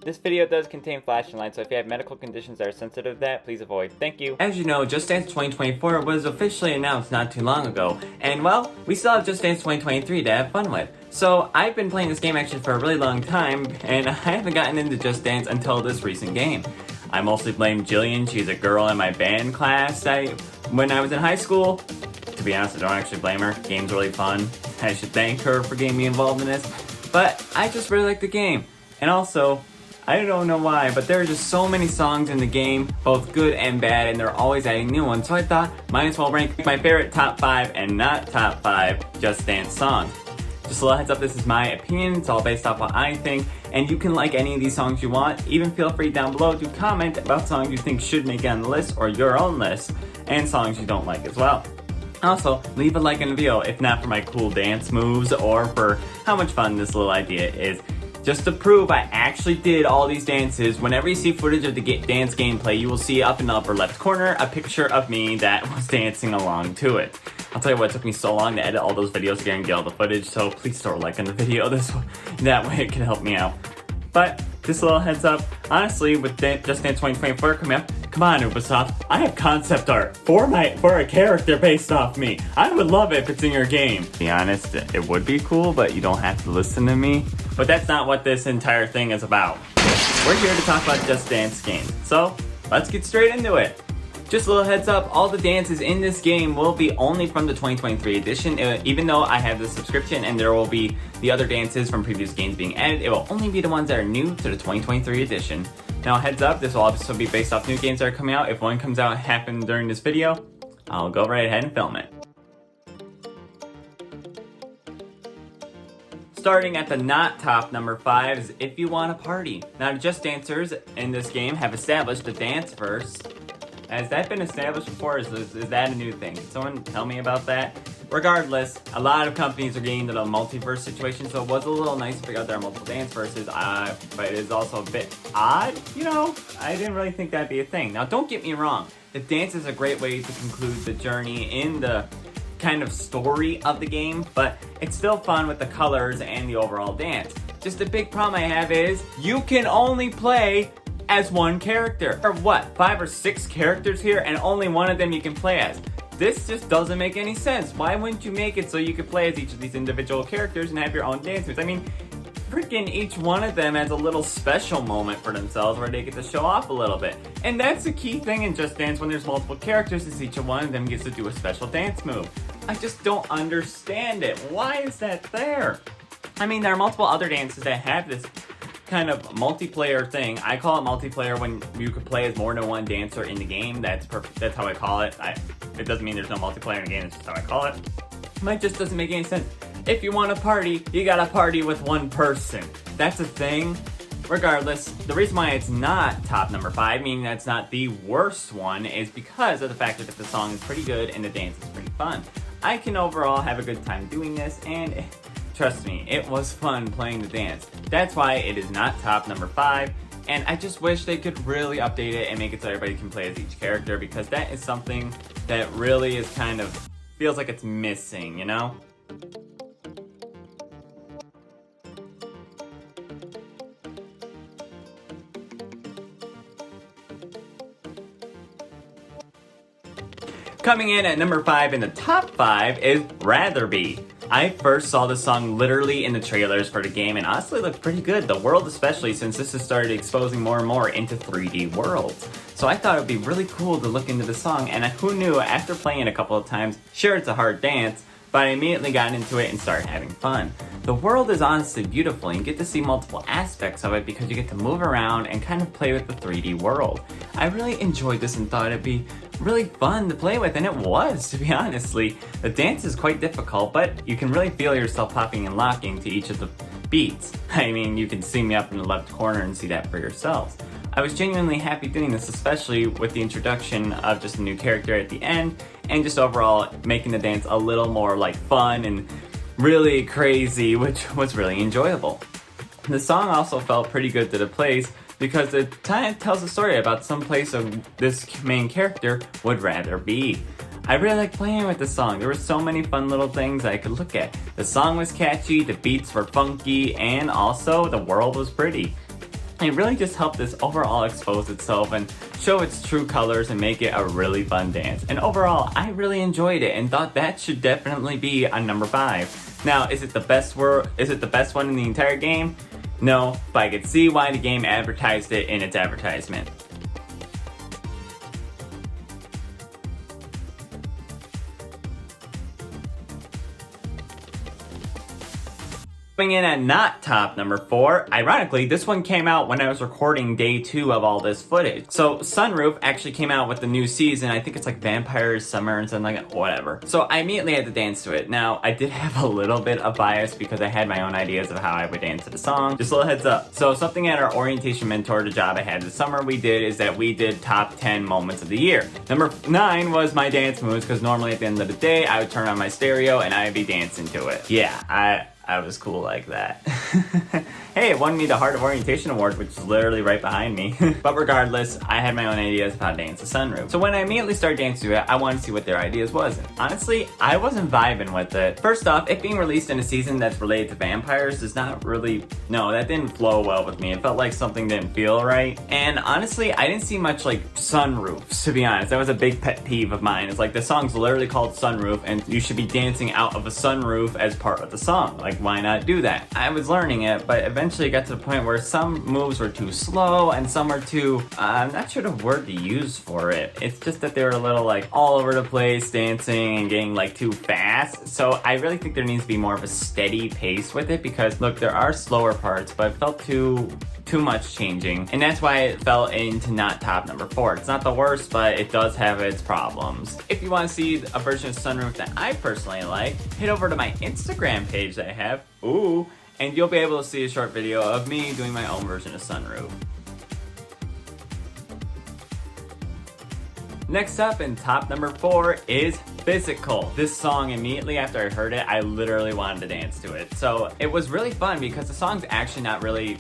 This video does contain flashing lights, so if you have medical conditions that are sensitive to that, please avoid. Thank you. As you know, Just Dance 2024 was officially announced not too long ago, and well, we still have Just Dance 2023 to have fun with. So I've been playing this game actually for a really long time, and I haven't gotten into Just Dance until this recent game. I mostly blame Jillian. She's a girl in my band class when I was in high school. To be honest, I don't actually blame her. Game's really fun. I should thank her for getting me involved in this. But I just really like the game. And also, I don't know why, but there are just so many songs in the game, both good and bad, and they're always adding new ones. So I thought, might as well rank my favorite top 5 and not top 5 Just Dance songs. Just a little heads up, this is my opinion. It's all based off what I think, and you can like any of these songs you want. Even feel free down below to comment about songs you think should make it on the list or your own list, and songs you don't like as well. Also, leave a like on the video, if not for my cool dance moves or for how much fun this little idea is. Just to prove I actually did all these dances, whenever you see footage of the dance gameplay, you will see up in the upper left corner a picture of me that was dancing along to it. I'll tell you what, it took me so long to edit all those videos again and get all the footage, so please throw a like on the video. That way it can help me out. But just a little heads up, honestly, with Just Dance 2024 coming up, come on Ubisoft, I have concept art for a character based off me. I would love it if it's in your game. To be honest, it would be cool, but you don't have to listen to me. But that's not what this entire thing is about. We're here to talk about Just Dance games, so let's get straight into it. Just a little heads up, all the dances in this game will be only from the 2023 edition. Even though I have the subscription and there will be the other dances from previous games being added, it will only be the ones that are new to the 2023 edition. Now heads up, this will also be based off new games that are coming out. If one comes out happen during this video, I'll go right ahead and film it. Starting at the not top number 5 is If You Want a Party. Now the Just Dancers in this game have established the dance verse. Has that been established before, or is that a new thing? Can someone tell me about that? Regardless, a lot of companies are getting into the multiverse situation, so it was a little nice to figure out there are multiple dance verses, but it is also a bit odd. You know, I didn't really think that'd be a thing. Now, don't get me wrong. The dance is a great way to conclude the journey in the kind of story of the game, but it's still fun with the colors and the overall dance. Just the big problem I have is you can only play as one character. Or what, 5 or 6 characters here and only one of them you can play as? This just doesn't make any sense. Why wouldn't you make it so you could play as each of these individual characters and have your own dance moves? I mean, freaking each one of them has a little special moment for themselves where they get to show off a little bit. And that's the key thing in Just Dance when there's multiple characters, is each one of them gets to do a special dance move. I just don't understand it. Why is that there? I mean, there are multiple other dances that have this kind of multiplayer thing. I call it multiplayer when you could play as more than one dancer in the game. That's how I call it. It doesn't mean there's no multiplayer in the game, it's just how I call it. But it just doesn't make any sense. If you want to party, you gotta party with one person. That's a thing. Regardless, the reason why it's not top number 5, meaning that's not the worst one, is because of the fact that the song is pretty good and the dance is pretty fun. I can overall have a good time doing this, and trust me, it was fun playing the dance. That's why it is not top number 5, and I just wish they could really update it and make it so everybody can play as each character, because that is something that really is kind of, feels like it's missing, you know? Coming in at number 5 in the top 5 is Rather Be. I first saw this song literally in the trailers for the game, and honestly it looked pretty good. The world especially, since this has started exposing more and more into 3D worlds. So I thought it would be really cool to look into the song, and who knew, after playing it a couple of times, sure it's a hard dance, but I immediately got into it and started having fun. The world is honestly beautiful, and you get to see multiple aspects of it because you get to move around and kind of play with the 3D world. I really enjoyed this and thought it'd be really fun to play with, and it was, to be honestly. The dance is quite difficult, but you can really feel yourself popping and locking to each of the beats. I mean, you can see me up in the left corner and see that for yourselves. I was genuinely happy doing this, especially with the introduction of just a new character at the end, and just overall making the dance a little more like fun and really crazy, which was really enjoyable. The song also felt pretty good to the place because it tells a story about some place of this main character would rather be. I really like playing with the song. There were so many fun little things I could look at. The song was catchy, the beats were funky, and also the world was pretty. It really just helped this overall expose itself and show its true colors and make it a really fun dance. And overall, I really enjoyed it and thought that should definitely be on number 5. Now, is it the best one in the entire game? No, but I could see why the game advertised it in its advertisement. Coming in at not top number 4, ironically, this one came out when I was recording day 2 of all this footage. So Sunroof actually came out with the new season. I think it's like Vampires Summer and something like that, whatever. So I immediately had to dance to it. Now, I did have a little bit of bias because I had my own ideas of how I would dance to the song. Just a little heads up. So something at our orientation mentor, the job I had this summer, we did top 10 moments of the year. Number 9 was my dance moves, because normally at the end of the day, I would turn on my stereo and I'd be dancing to it. Yeah, I was cool like that. Hey, it won me the Heart of Orientation Award, which is literally right behind me. But regardless, I had my own ideas of how to dance the Sunroof. So when I immediately started dancing to it, I wanted to see what their ideas was. And honestly, I wasn't vibing with it. First off, it being released in a season that's related to vampires is not really, no, that didn't flow well with me. It felt like something didn't feel right. And honestly, I didn't see much like sunroofs, to be honest. That was a big pet peeve of mine. It's like the song's literally called Sunroof and you should be dancing out of a sunroof as part of the song. Like, why not do that? I was learning it, but eventually it got to the point where some moves were too slow and some were too, I'm not sure the word to use for it. It's just that they were a little like all over the place dancing and getting like too fast. So I really think there needs to be more of a steady pace with it, because look, there are slower parts, but it felt too much changing, and that's why it fell into not top number 4. It's not the worst, but it does have its problems. If you want to see a version of Sunroof that I personally like, head over to my Instagram page that I have, and you'll be able to see a short video of me doing my own version of Sunroof. Next up in top number 4 is Physical. This song, immediately after I heard it, I literally wanted to dance to it. So it was really fun because the song's actually not really,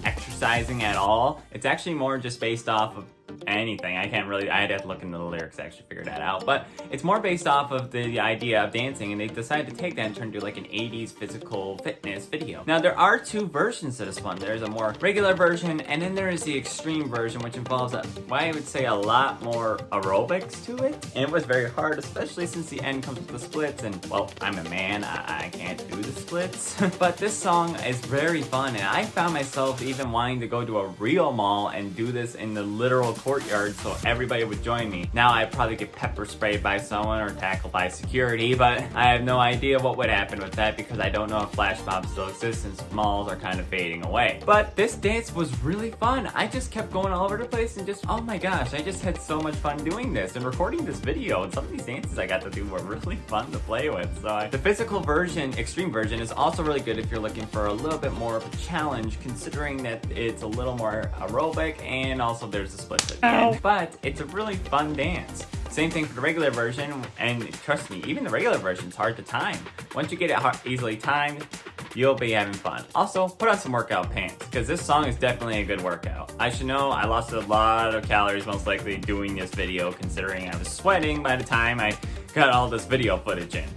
exercising at all. It's actually more just based off of anything. I had to look into the lyrics to actually figure that out. But it's more based off of the idea of dancing, and they decided to take that and turn it into like an 80s physical fitness video. Now, there are 2 versions to this one. There's a more regular version, and then there is the extreme version, which involves, I would say, a lot more aerobics to it. And it was very hard, especially since the end comes with the splits, and, well, I'm a man, I can't do the splits. But this song is very fun, and I found myself even wanting to go to a real mall and do this in the literal courtyard so everybody would join me. Now I'd probably get pepper sprayed by someone or tackled by security, but I have no idea what would happen with that because I don't know if flash mobs still exist since malls are kind of fading away. But this dance was really fun. I just kept going all over the place and just, oh my gosh, I just had so much fun doing this and recording this video, and some of these dances I got to do were really fun to play with. So the physical version, extreme version, is also really good if you're looking for a little bit more of a challenge, considering that it's a little more aerobic and also there's a split at the end. But it's a really fun dance. Same thing for the regular version, and trust me, even the regular version is hard to time. Once you get it easily timed, you'll be having fun. Also, put on some workout pants, because this song is definitely a good workout. I should know I lost a lot of calories most likely doing this video, considering I was sweating by the time I got all this video footage in.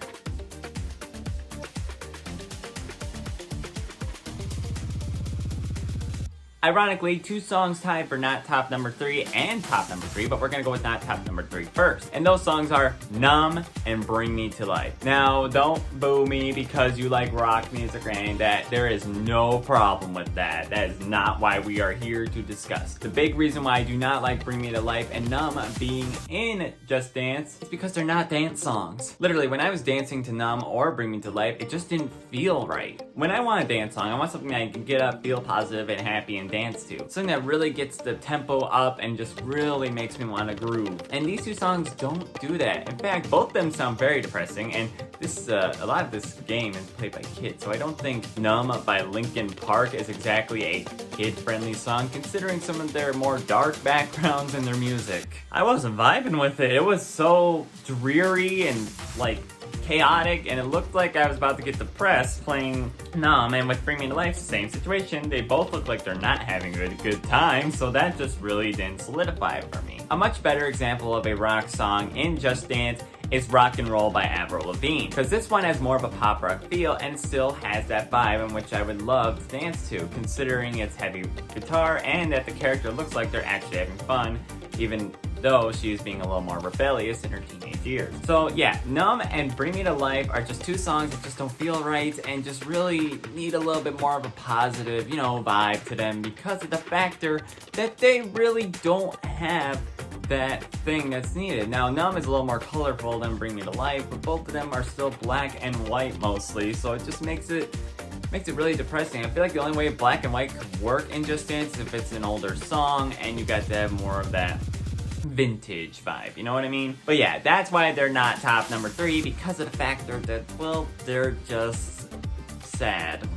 Ironically, 2 songs tied for not top number 3 and top number 3, but we're gonna go with not top number 3 first. And those songs are Numb and Bring Me to Life. Now, don't boo me because you like rock music or any of that. There is no problem with that. That is not why we are here to discuss. The big reason why I do not like Bring Me to Life and Numb being in Just Dance is because they're not dance songs. Literally, when I was dancing to Numb or Bring Me to Life, it just didn't feel right. When I want a dance song, I want something that I can get up, feel positive and happy and dance to. Something that really gets the tempo up and just really makes me want to groove. And these 2 songs don't do that. In fact, both of them sound very depressing, and this a lot of this game is played by kids, so I don't think Numb by Linkin Park is exactly a kid-friendly song, considering some of their more dark backgrounds in their music. I wasn't vibing with it. It was so dreary and like chaotic, and it looked like I was about to get depressed playing Numb. And with Bring Me to Life, same situation. They both look like they're not having a good time, so that just really didn't solidify it for me. A much better example of a rock song in Just Dance is Rock and Roll by Avril Lavigne. Because this one has more of a pop rock feel and still has that vibe in which I would love to dance to, considering its heavy guitar and that the character looks like they're actually having fun, even though she is being a little more rebellious in her teenage years. So yeah, Numb and Bring Me to Life are just two songs that just don't feel right and just really need a little bit more of a positive, vibe to them because of the factor that they really don't have that thing that's needed. Now, Numb is a little more colorful than Bring Me to Life, but both of them are still black and white mostly, so it just makes it really depressing. I feel like the only way black and white could work in Just Dance is if it's an older song and you got to have more of that vintage vibe, you know what I mean? But yeah, that's why they're not top number 3, because of the factor that, well, they're just sad.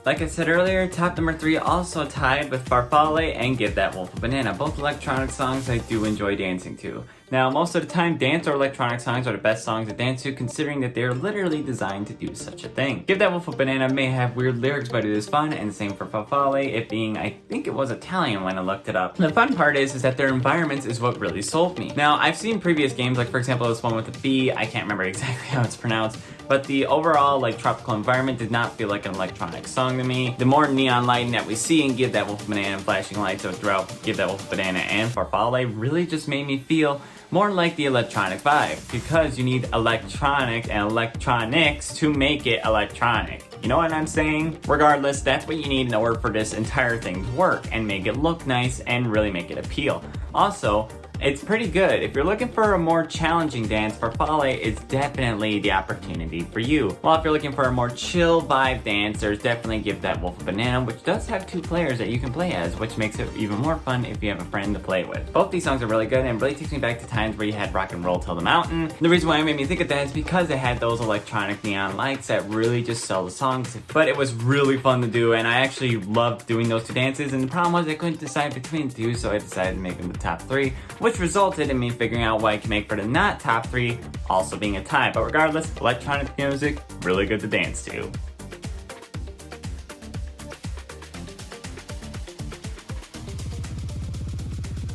Like I said earlier, top number 3 also tied with Farfalle and Give That Wolf a Banana, both electronic songs I do enjoy dancing to. Now, most of the time, dance or electronic songs are the best songs to dance to, considering that they're literally designed to do such a thing. Give That Wolf a Banana may have weird lyrics, but it is fun, and the same for Farfalle, it being, I think it was Italian when I looked it up. The fun part is that their environments is what really sold me. Now, I've seen previous games, like for example this one with the B, I can't remember exactly how it's pronounced, but the overall tropical environment did not feel like an electronic song to me. The more neon lighting that we see in Give That Wolf a Banana and flashing lights throughout Give That Wolf a Banana and Farfalle really just made me feel more like the electronic vibe, because you need electronic and electronics to make it electronic. You know what I'm saying? Regardless, that's what you need in order for this entire thing to work and make it look nice and really make it appeal. Also, it's pretty good. If you're looking for a more challenging dance, Farfalle is definitely the opportunity for you. While if you're looking for a more chill vibe dance, there's definitely Give That Wolf a Banana, which does have 2 players that you can play as, which makes it even more fun if you have a friend to play with. Both these songs are really good and really takes me back to times where you had Rock and Roll Till the Mountain. The reason why it made me think of that is because it had those electronic neon lights that really just sell the songs, but it was really fun to do, and I actually loved doing those 2 dances, and the problem was I couldn't decide between the 2, so I decided to make them the top 3, which resulted in me figuring out what I can make for the not top 3 also being a tie. But regardless, electronic music, really good to dance to.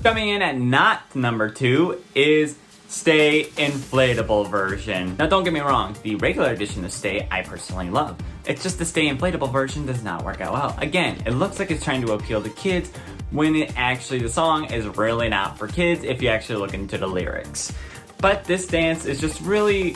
Coming in at not number 2 is Stay Inflatable version. Now don't get me wrong, the regular edition of Stay I personally love. It's just the Stay Inflatable version does not work out well. Again, it looks like it's trying to appeal to kids when it actually, the song is really not for kids if you actually look into the lyrics. But this dance is just really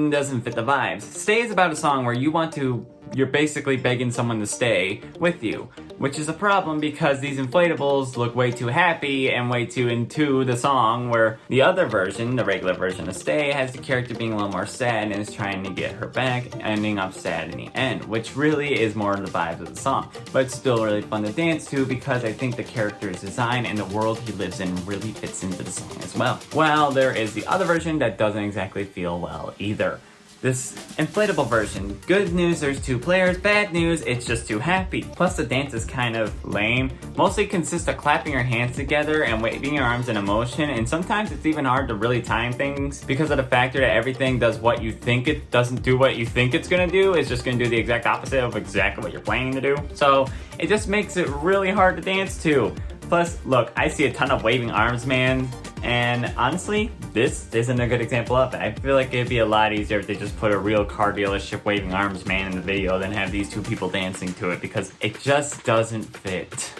doesn't fit the vibes. Stay is about a song where you're basically begging someone to stay with you, which is a problem because these inflatables look way too happy and way too into the song, where the other version, the regular version of Stay, has the character being a little more sad and is trying to get her back, ending up sad in the end, which really is more the vibes of the song. But it's still really fun to dance to because I think the character's design and the world he lives in really fits into the song as well. Well, there is the other version that doesn't exactly feel well either. This inflatable version, good news, there's 2 players, bad news, it's just too happy. Plus the dance is kind of lame, mostly consists of clapping your hands together and waving your arms in a motion, and sometimes it's even hard to really time things because of the factor that everything does what you think it doesn't do what you think it's gonna do, it's just gonna do the exact opposite of exactly what you're planning to do. So it just makes it really hard to dance to. Plus, look, I see a ton of waving arms, man, and honestly, this isn't a good example of it. I feel like it'd be a lot easier if they just put a real car dealership waving arms man in the video than have these 2 people dancing to it, because it just doesn't fit.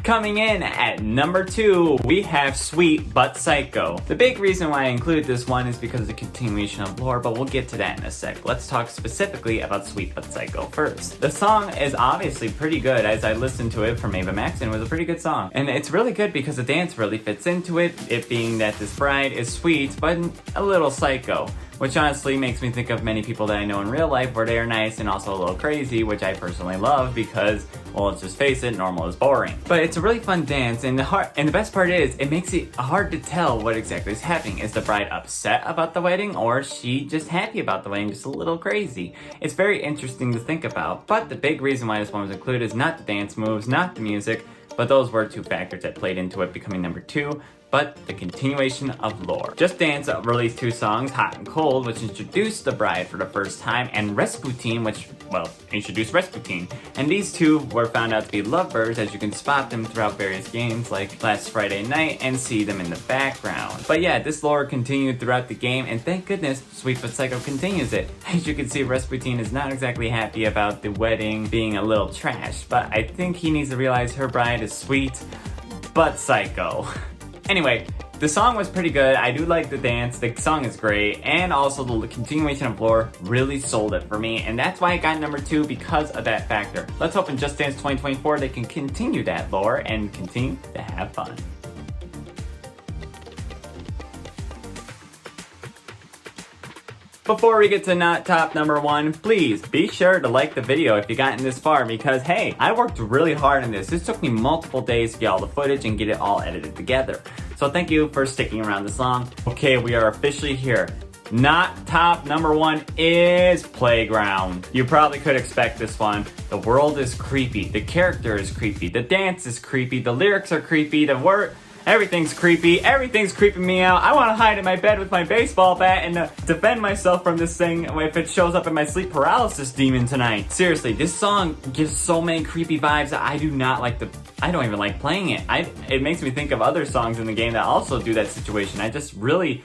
Coming in at number 2, we have Sweet But Psycho. The big reason why I include this one is because of the continuation of lore, but we'll get to that in a sec. Let's talk specifically about Sweet But Psycho first. The song is obviously pretty good. As I listened to it from Ava Max, and it was a pretty good song. And it's really good because the dance really fits into it, it being that this bride is sweet, but a little psycho. Which honestly makes me think of many people that I know in real life where they are nice and also a little crazy, which I personally love because, well, let's just face it, normal is boring. But it's a really fun dance, and the best part is, it makes it hard to tell what exactly is happening. Is the bride upset about the wedding, or is she just happy about the wedding, just a little crazy? It's very interesting to think about, but the big reason why this one was included is not the dance moves, not the music, but those were 2 factors that played into it becoming number 2. but the continuation of lore. Just Dance released 2 songs, Hot and Cold, which introduced the bride for the first time, and Rasputin, which, well, introduced Rasputin. And these two were found out to be lovebirds, as you can spot them throughout various games like Last Friday Night and see them in the background. But yeah, this lore continued throughout the game, and thank goodness Sweet But Psycho continues it. As you can see, Rasputin is not exactly happy about the wedding being a little trash, but I think he needs to realize her bride is sweet but psycho. Anyway, the song was pretty good. I do like the dance. The song is great. And also the continuation of lore really sold it for me. And that's why I got number 2, because of that factor. Let's hope in Just Dance 2024 they can continue that lore and continue to have fun. Before we get to not top number 1, please be sure to like the video if you gotten this far, because hey, I worked really hard on this. This took me multiple days to get all the footage and get it all edited together. So thank you for sticking around this long. Okay, we are officially here. Not top number 1 is Playground. You probably could expect this one. The world is creepy, the character is creepy, the dance is creepy, the lyrics are creepy, everything's creepy. Everything's creeping me out. I want to hide in my bed with my baseball bat and defend myself from this thing if it shows up in my sleep paralysis demon tonight. Seriously, this song gives so many creepy vibes that I do not like I don't even like playing it. It makes me think of other songs in the game that also do that situation. I just really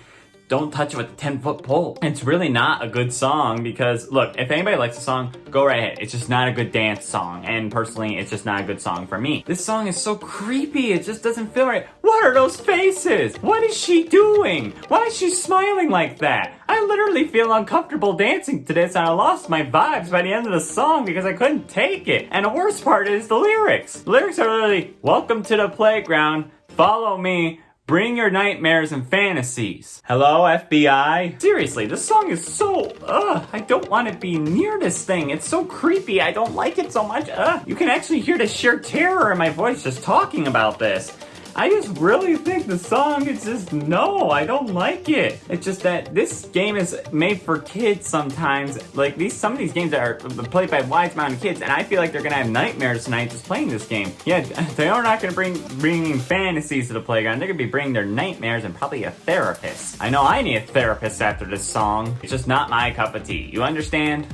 don't touch it with a 10-foot pole. It's really not a good song because, look, if anybody likes the song, go right ahead. It's just not a good dance song, and personally, it's just not a good song for me. This song is so creepy, it just doesn't feel right. What are those faces? What is she doing? Why is she smiling like that? I literally feel uncomfortable dancing to this, and I lost my vibes by the end of the song because I couldn't take it. And the worst part is the lyrics. The lyrics are literally, welcome to the playground, follow me, bring your nightmares and fantasies. Hello, FBI? Seriously, this song is so, I don't want to be near this thing. It's so creepy. I don't like it so much. You can actually hear the sheer terror in my voice just talking about this. I just really think the song is just, no, I don't like it. It's just that this game is made for kids sometimes. Like, some of these games are played by wide amount of kids, and I feel like they're gonna have nightmares tonight just playing this game. Yeah, they are not gonna bring fantasies to the playground. They're gonna be bringing their nightmares and probably a therapist. I know I need a therapist after this song. It's just not my cup of tea. You understand?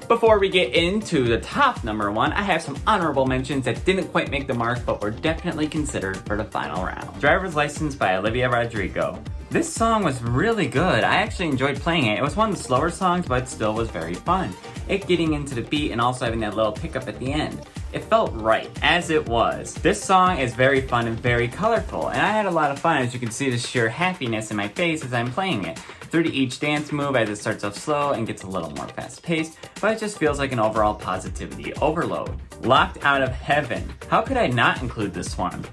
Before we get into the top number 1, I have some honorable mentions that didn't quite make the mark but were definitely considered for the final round. Driver's License by Olivia Rodrigo. This song was really good. I actually enjoyed playing it. It was one of the slower songs, but still was very fun. It getting into the beat and also having that little pickup at the end. It felt right, as it was. This song is very fun and very colorful, and I had a lot of fun, as you can see the sheer happiness in my face as I'm playing it. Through to each dance move as it starts off slow and gets a little more fast-paced, but it just feels like an overall positivity overload. Locked Out of Heaven. How could I not include this one?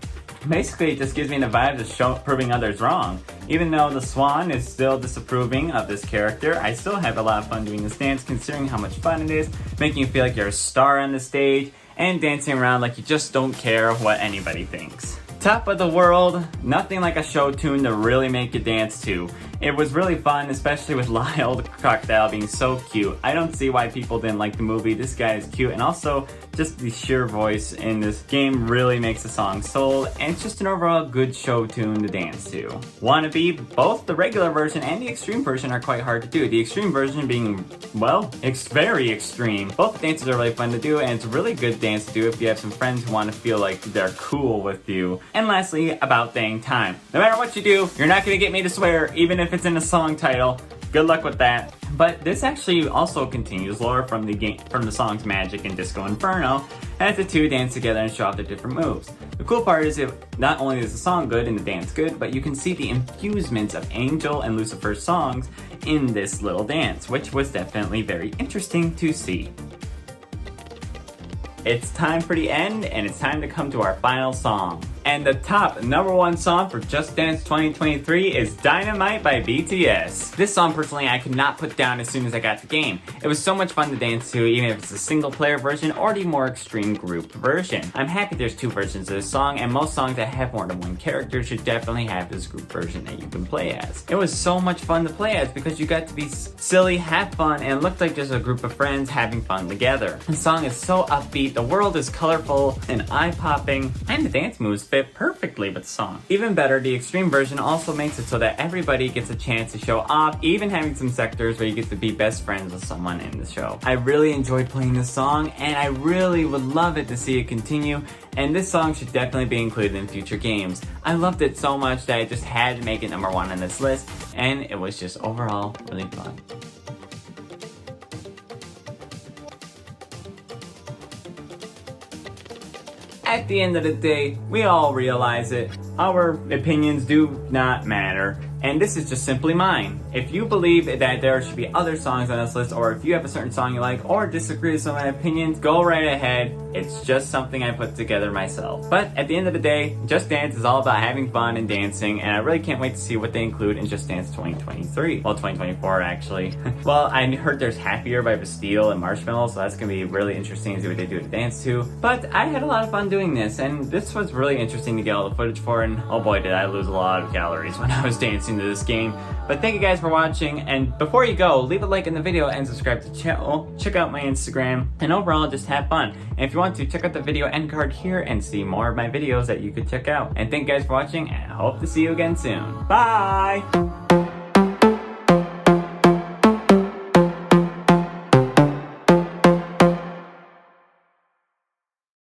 Basically, it just gives me the vibes of proving others wrong. Even though the Swan is still disapproving of this character, I still have a lot of fun doing this dance considering how much fun it is, making you feel like you're a star on the stage, and dancing around like you just don't care what anybody thinks. Top of the World, nothing like a show tune to really make you dance to. It was really fun, especially with Lyle the crocodile being so cute. I don't see why people didn't like the movie. This guy is cute, and also just the sheer voice in this game really makes the song sold, and it's just an overall good show tune to dance to. Wannabe, both the regular version and the extreme version are quite hard to do. The extreme version being, well, it's very extreme. Both dances are really fun to do, and it's a really good dance to do if you have some friends who want to feel like they're cool with you. And lastly, About Dang Time. No matter what you do, you're not going to get me to swear, even if it's in a song title. Good luck with that. But this actually also continues lore from the songs Magic and Disco Inferno, as the two dance together and show off their different moves. The cool part is not only is the song good and the dance good, but you can see the infusements of Angel and Lucifer's songs in this little dance, which was definitely very interesting to see. It's time for the end, and it's time to come to our final song. And the top #1 song for Just Dance 2023 is Dynamite by BTS. This song, personally, I could not put down as soon as I got the game. It was so much fun to dance to, even if it's a single player version or the more extreme group version. I'm happy there's 2 versions of this song, and most songs that have more than 1 character should definitely have this group version that you can play as. It was so much fun to play as because you got to be silly, have fun, and it looked like just a group of friends having fun together. The song is so upbeat, the world is colorful and eye-popping, and the dance moves fit perfectly with the song. Even better, the extreme version also makes it so that everybody gets a chance to show off, even having some sectors where you get to be best friends with someone in the show. I really enjoyed playing this song, and I really would love it to see it continue, and this song should definitely be included in future games. I loved it so much that I just had to make it #1 on this list, and it was just overall really fun. At the end of the day, we all realize it. Our opinions do not matter, and this is just simply mine. If you believe that there should be other songs on this list, or if you have a certain song you like, or disagree with some of my opinions, go right ahead. It's just something I put together myself. But at the end of the day, Just Dance is all about having fun and dancing, and I really can't wait to see what they include in Just Dance 2023. Well, 2024 actually. Well, I heard there's Happier by Bastille and Marshmallow, so that's gonna be really interesting to see what they do to dance to. But I had a lot of fun doing this, and this was really interesting to get all the footage for, and oh boy did I lose a lot of calories when I was dancing to this game. But thank you guys for watching, and before you go, leave a like in the video and subscribe to the channel, check out my Instagram, and overall just have fun. And if you want to, check out the video end card here and see more of my videos that you could check out. And thank you guys for watching, and I hope to see you again soon. Bye!